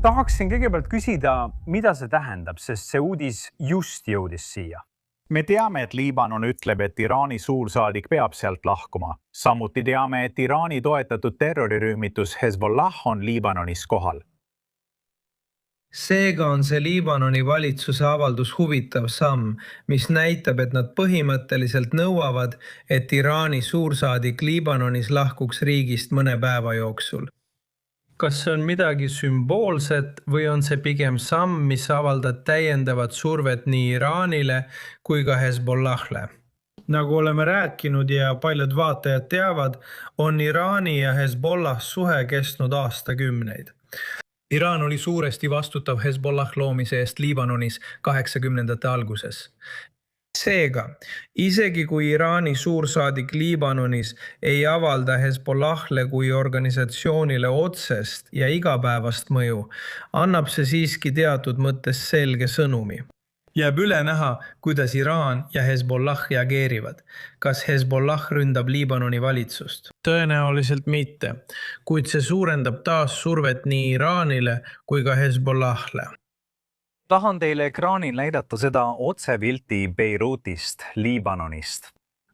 Tahaksin kõigepealt küsida, mida see tähendab, sest see uudis just jõudis siia. Me teame, et Liibanon ütleb, et Iraani suursaadik peab sealt lahkuma. Samuti teame, et Iraani toetatud terrorirühmitus Hezbollah on Liibanonis kohal. Seega on see Liibanoni valitsuse avaldus huvitav samm, mis näitab, et nad põhimõtteliselt nõuavad, et Iraani suursaadik Liibanonis lahkuks riigist mõne päeva jooksul. Kas see on midagi sümboolset või on see pigem samm, mis avaldab täiendavat survet nii Iraanile kui ka Hezbollah'le? Nagu oleme rääkinud ja paljud vaatajad teavad, on Iraani ja Hezbollah suhe kestnud aastakümneid. Iraan oli suuresti vastutav Hezbollah loomise eest Liibanonis 80ndate alguses. Seega, isegi kui Iraani suursaadik Liibanonis ei avalda Hezbollah'le kui organisatsioonile otsest ja igapäevast mõju, annab see siiski teatud mõttes selge sõnumi. Jääb üle näha, kuidas Iraan ja Hezbollah reageerivad. Kas Hezbollah ründab Liibanoni valitsust? Tõenäoliselt mitte, kuid see suurendab taas survet nii Iraanile kui ka Hezbollah'le. Tahan teile ekraanil näidata seda otsepilti Beirutist, Liibanonist.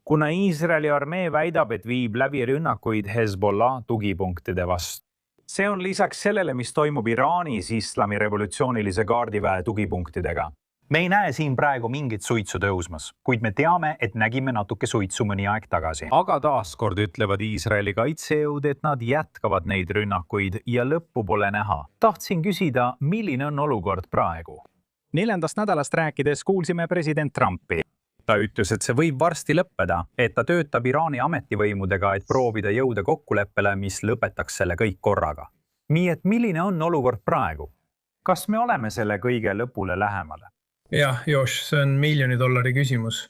Kuna Iisraeli armee väidab, et viib läbi rünnakuid Hezbollah tugipunktide vastu. See on lisaks sellele, mis toimub Iraanis islami revolutsioonilise kaardiväe tugipunktidega. Me ei näe siin praegu mingit suitsu tõusmas, kuid me teame, et nägime natuke suitsu mõni aeg tagasi. Aga taaskord ütlevad Iisraeli kaitsejõud, et nad jätkavad neid rünnakuid ja lõppu pole näha. Tahtsin küsida, milline on olukord praegu? 4. nädalast rääkides kuulsime president Trumpi. Ta ütles, et see võib varsti lõppeda, et ta töötab Iraani ametivõimudega, et proovida jõuda kokkuleppele, mis lõpetaks selle kõik korraga. Nii et milline on olukord praegu? Kas me oleme selle kõige lõpule lähemale? Jah, Josh, see on $1 miljoni küsimus.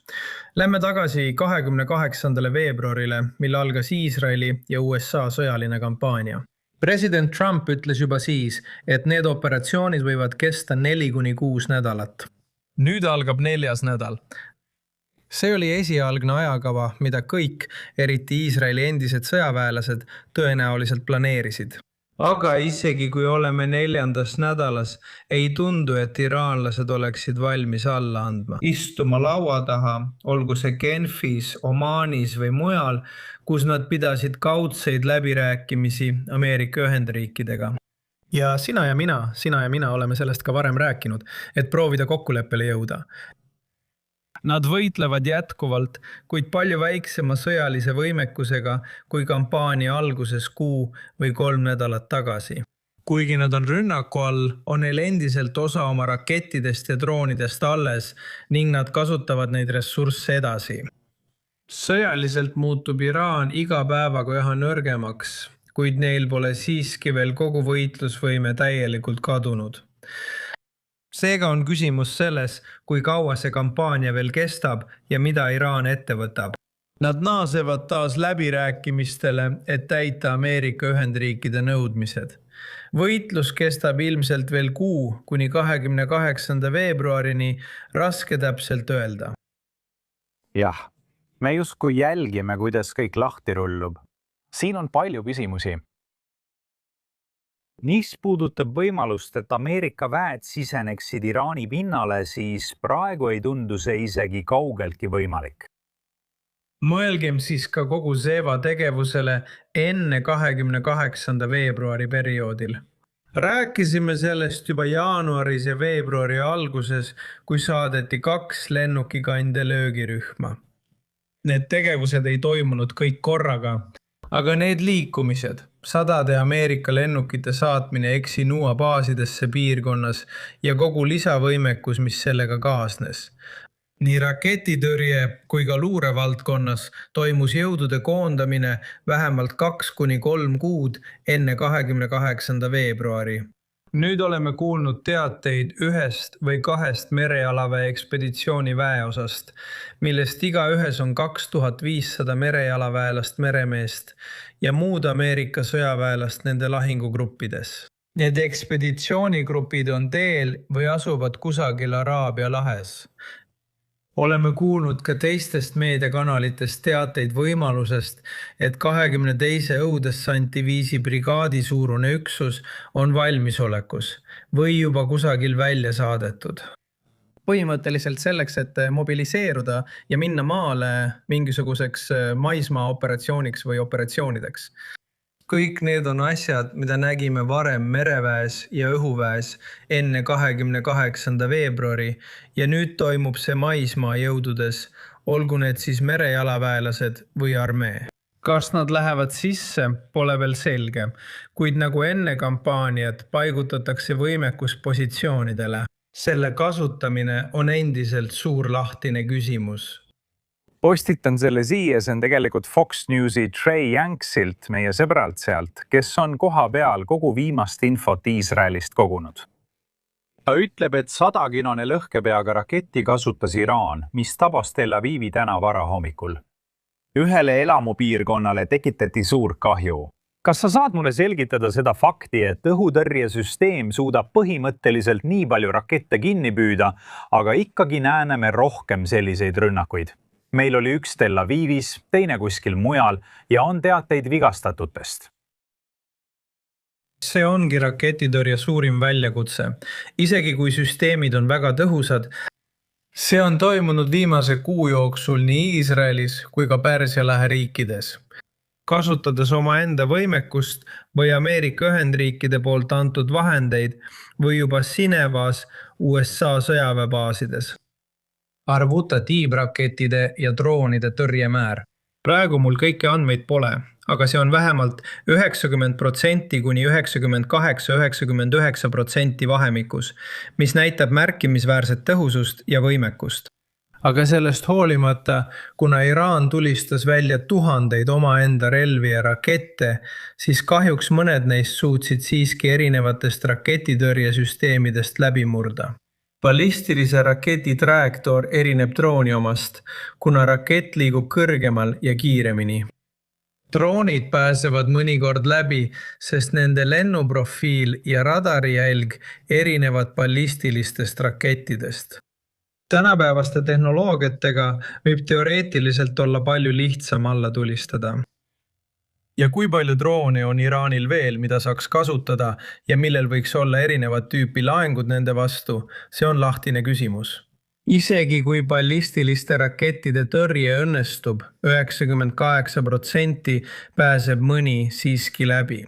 Lähme tagasi 28. veebruarile, mil algas Iisraeli ja USA sõjaline kampaania. President Trump ütles juba siis, et need operatsioonid võivad kesta 4–6 nädalat. Nüüd algab 4. nädal. See oli esialgne ajakava, mida kõik, eriti Iisraeli endised sõjaväelased, tõenäoliselt planeerisid. Aga isegi kui oleme 4. nädalas, ei tundu, et iraanlased oleksid valmis alla andma. Istuma laua taha, olgu see Genfis, Omaanis või mujal, kus nad pidasid kaudseid läbirääkimisi Ameerika Ühendriikidega. Ja sina ja mina oleme sellest ka varem rääkinud, et proovida kokkuleppele jõuda. Nad võitlevad jätkuvalt, kuid palju väiksema sõjalise võimekusega kui kampaania alguses 2 või 3 nädalat tagasi. Kuigi nad on rünnaku all, on neil endiselt osa oma rakettidest ja droonidest alles ning nad kasutavad neid ressursse edasi. Sõjaliselt muutub Iraan iga päevaga üha nõrgemaks, kuid neil pole siiski veel kogu võitlusvõime täielikult kadunud. Seega on küsimus selles, kui kaua see kampaania veel kestab ja mida Iraan ette võtab. Nad naasevad taas läbirääkimistele, et täita Ameerika Ühendriikide nõudmised. Võitlus kestab ilmselt veel 6 kuni 28. veebruarini, raske täpselt öelda. Jah, me justkui jälgime, kuidas kõik lahti rullub. Siin on palju küsimusi. Mis puudutab võimalust, et Ameerika väed siseneksid Iraani pinnale, siis praegu ei tundu see isegi kaugeltki võimalik. Mõelgem siis ka kogu Zeva tegevusele enne 28. veebruari perioodil. Rääkisime sellest juba jaanuaris ja veebruari alguses, kui saadeti 2 lennukikandja löögirühma. Need tegevused ei toimunud kõik korraga. Aga need liikumised, 100 Ameerika lennukite saatmine Exinua baasidesse piirkonnas ja kogu lisavõimekus, mis sellega kaasnes. Nii raketitõrje kui ka luurevaldkonnas toimus jõudude koondamine vähemalt 2 kuni 3 kuud enne 28. veebruari. Nüüd oleme kuulnud teateid 1 või 2 merejalaväe ekspeditsiooni väeosast, millest igaühes on 2500 merejalaväelast meremeest ja muud Ameerika sõjaväelast nende lahingugruppides. Need ekspeditsioonigrupid on teel või asuvad kusagil Araabia lahes. oleme kuulnud ka teistest meediakanalitest teateid võimalusest, et 22. õudessandiviisi brigaadi suurune üksus on valmisolekus või juba kusagil välja saadetud. Põhimõtteliselt selleks, et mobiliseeruda ja minna maale mingisuguseks maismaa operatsiooniks või operatsioonideks. Kõik need on asjad, mida nägime varem mereväes ja õhuväes enne 28. veebruari ja nüüd toimub see maismaa jõududes, olgu need siis merejalaväelased või armee. Kas nad lähevad sisse, pole veel selge, kuid nagu enne kampaaniat paigutatakse võimekus positsioonidele. Selle kasutamine on endiselt suur lahtine küsimus. Postitan selle siia, see on tegelikult Fox Newsi Trey Yanksilt, meie sõbralt sealt, kes on koha peal kogu viimast infot Iisraelist kogunud. Ta ütleb, et 100-kilone lõhkepeaga raketti kasutas Iraan, mis tabas Tel Avivi täna varahommikul. Ühele elamupiirkonnale tekitati suur kahju. Kas sa saad mulle selgitada seda fakti, et õhutõrjesüsteem suudab põhimõtteliselt nii palju rakette kinni püüda, aga ikkagi näeme rohkem selliseid rünnakuid? Meil oli üks Tel Avivis, teine kuskil mujal ja on teateid vigastatutest. See ongi raketitõrje suurim väljakutse. Isegi kui süsteemid on väga tõhusad, see on toimunud viimase kuu jooksul nii Iisraelis kui ka Pärsia lahe riikides. Kasutades omaenda võimekust või Ameerika Ühendriikide poolt antud vahendeid või juba Cinevas USA sõjaväebaasides. Arvuta tiibrakettide ja droonide tõrjemäär. Praegu mul kõiki andmeid pole, aga see on vähemalt 90% kuni 98–99% vahemikus, mis näitab märkimisväärset tõhusust ja võimekust. Aga sellest hoolimata, kuna Iraan tulistas välja tuhandeid omaenda relvi ja rakette, siis kahjuks mõned neist suutsid siiski erinevatest raketitõrjesüsteemidest läbi murda. Ballistilise raketi trajektoor erineb drooni omast, kuna rakett liigub kõrgemal ja kiiremini. Droonid pääsevad mõnikord läbi, sest nende lennuprofiil ja radarijälg erinevad ballistilistest rakettidest. Tänapäevaste tehnoloogiatega võib teoreetiliselt olla palju lihtsam alla tulistada. Ja kui palju droone on Iraanil veel, mida saaks kasutada ja millel võiks olla erinevad tüüpi laengud nende vastu, see on lahtine küsimus. Isegi kui ballistiliste rakettide tõrje õnnestub, 98% pääseb mõni siiski läbi.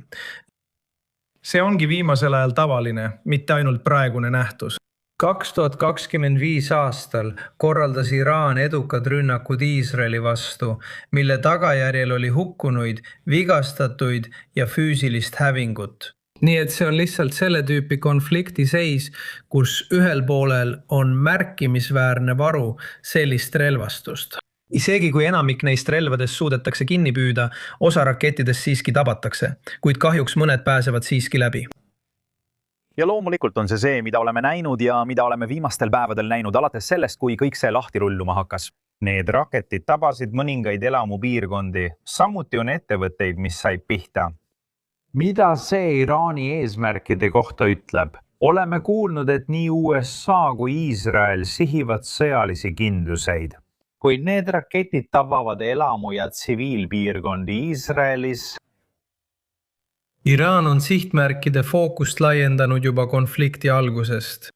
See ongi viimasel ajal tavaline, mitte ainult praegune nähtus. 2025 aastal korraldas Iraan edukad rünnakud Iisraeli vastu, mille tagajärjel oli hukkunuid, vigastatuid ja füüsilist hävingut. Nii et see on lihtsalt selle tüüpi konflikti seis, kus ühel poolel on märkimisväärne varu sellist relvastust. Isegi kui enamik neist relvadest suudetakse kinni püüda, osa rakettidest siiski tabatakse, kuid kahjuks mõned pääsevad siiski läbi. Ja loomulikult on see, mida oleme näinud ja mida oleme viimastel päevadel näinud alates sellest, kui kõik see lahti rulluma hakkas. Need raketid tabasid mõningaid elamupiirkondi, samuti on ettevõtteid, mis said pihta. Mida see Iraani eesmärkide kohta ütleb? Oleme kuulnud, et nii USA kui Iisrael sihivad sõjalisi kindluseid. Kui need raketid tabavad elamu- ja tsiviilpiirkondi Iisraelis, Iraan on sihtmärkide fookust laiendanud juba konflikti algusest.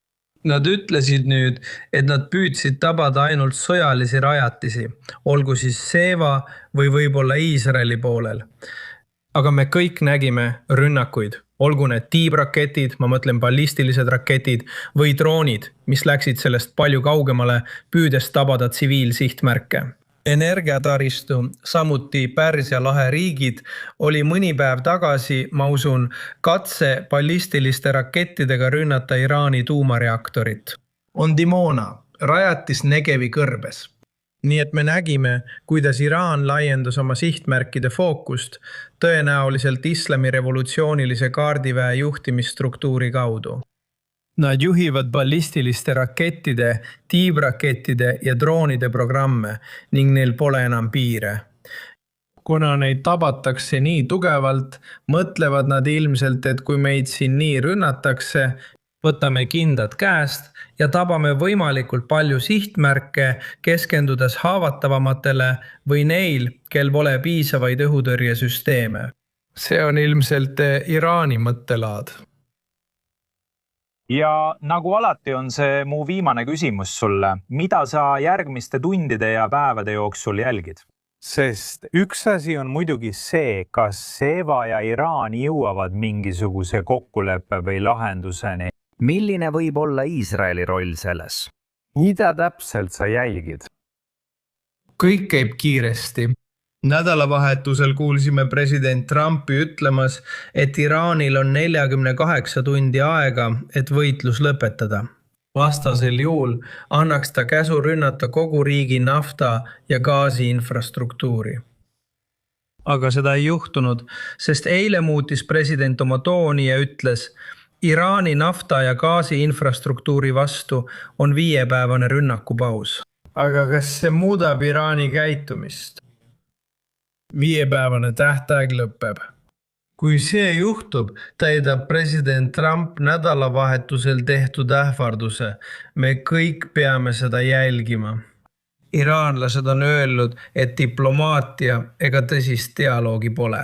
Nad ütlesid nüüd, et nad püüdsid tabada ainult sõjalisi rajatisi, olgu siis Seva või võib-olla Iisraeli poolel. Aga me kõik nägime rünnakuid, olgu need tiibraketid, ma mõtlen ballistilised raketid, või droonid, mis läksid sellest palju kaugemale, püüdes tabada tsiviilsihtmärke. Energiataristu, samuti Pärsia lahe riigid, oli mõni päev tagasi, ma usun, katse ballistiliste rakettidega rünnata Iraani tuumareaktorit. On Dimona, rajatis Negevi kõrbes. Nii et me nägime, kuidas Iraan laiendas oma sihtmärkide fookust tõenäoliselt islami revolutsioonilise kaardiväe juhtimisstruktuuri kaudu. Nad juhivad ballistiliste rakettide, tiibrakettide ja droonide programme ning neil pole enam piire. Kuna neid tabatakse nii tugevalt, mõtlevad nad ilmselt, et kui meid siin nii rünnatakse, võtame kindad käest ja tabame võimalikult palju sihtmärke, keskendudes haavatavamatele või neil, kel pole piisavaid õhutõrjesüsteeme. See on ilmselt Iraani mõttelaad. Ja nagu alati on see mu viimane küsimus sulle. Mida sa järgmiste tundide ja päevade jooksul jälgid? Sest üks asi on muidugi see, kas Seva ja Iraan jõuavad mingisuguse kokkuleppe või lahenduseni. Milline võib olla Iisraeli roll selles? Mida täpselt sa jälgid? Kõik käib kiiresti. Nädalavahetusel kuulsime president Trumpi ütlemas, et Iraanil on 48 tundi aega, et võitlus lõpetada. Vastasel juhul annaks ta käsu rünnata kogu riigi nafta- ja gaasi infrastruktuuri. Aga seda ei juhtunud, sest eile muutis president oma tooni ja ütles, Iraani nafta- ja gaasi infrastruktuuri vastu on 5-päevane rünnakupaus. Aga kas see muudab Iraani käitumist? 5-päevane tähtaeg lõpeb. Kui see juhtub, täidab president Trump nädalavahetusel tehtud ähvarduse. Me kõik peame seda jälgima. Iraanlased on öelnud, et diplomaatia ega tõsist dialoogi pole.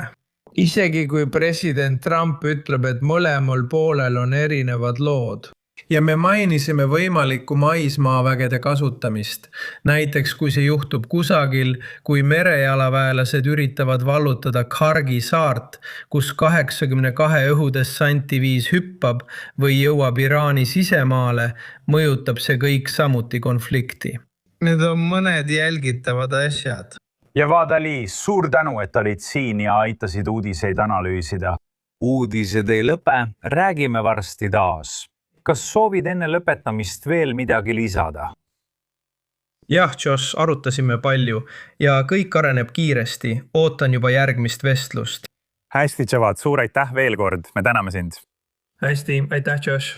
Isegi kui president Trump ütleb, et mõlemal poolel on erinevad lood. Ja me mainisime võimalikku maismaavägede kasutamist. Näiteks kui see juhtub kusagil, kui merejalaväelased üritavad vallutada Kargi saart, kus 82 õhudessantiviis hüppab või jõuab Iraani sisemaale, mõjutab see kõik samuti konflikti. Need on mõned jälgitavad asjad. Ja Vadali, suur tänu, et olid siin ja aitasid uudiseid analüüsida. Uudised ei lõpe, räägime varsti taas. Kas soovid enne lõpetamist veel midagi lisada? Jah, Josh, arutasime palju ja kõik areneb kiiresti. Ootan juba järgmist vestlust. Hästi, Javad, suur aitäh veel kord. Me täname sind. Hästi, aitäh, Josh.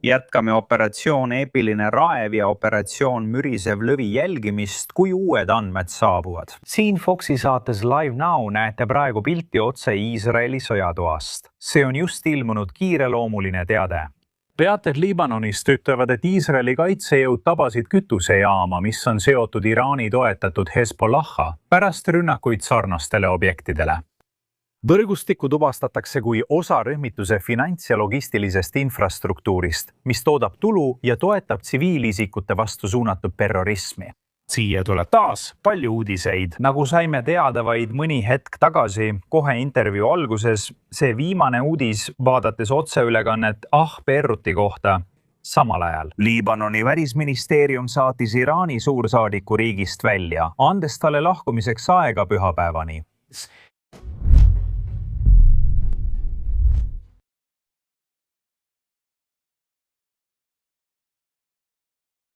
Jätkame operatsioon Eepiline raev ja operatsioon Mürisev lõvi jälgimist, kui uued andmed saabuvad. Siin Foxi saates Live Now näete praegu pilti otse Iisraeli sõjatoast. See on just ilmunud kiireloomuline teade. Teated Liibanonist ütlevad, et Iisraeli kaitsejõud tabasid kütusejaama, mis on seotud Iraani toetatud Hezbollaha pärast rünnakuid sarnastele objektidele. Võrgustikku tuvastatakse kui osa rühmituse finants- ja logistilisest infrastruktuurist, mis toodab tulu ja toetab tsiviilisikute vastu suunatud terrorismi. Siia tuleb taas palju uudiseid. Nagu saime teada vaid mõni hetk tagasi, kohe intervjuu alguses, see viimane uudis vaadates otseülekannet Beirути kohta samal ajal. Liibanoni välisministeerium saatis Iraani suursaadiku riigist välja, andes talle lahkumiseks aega pühapäevani.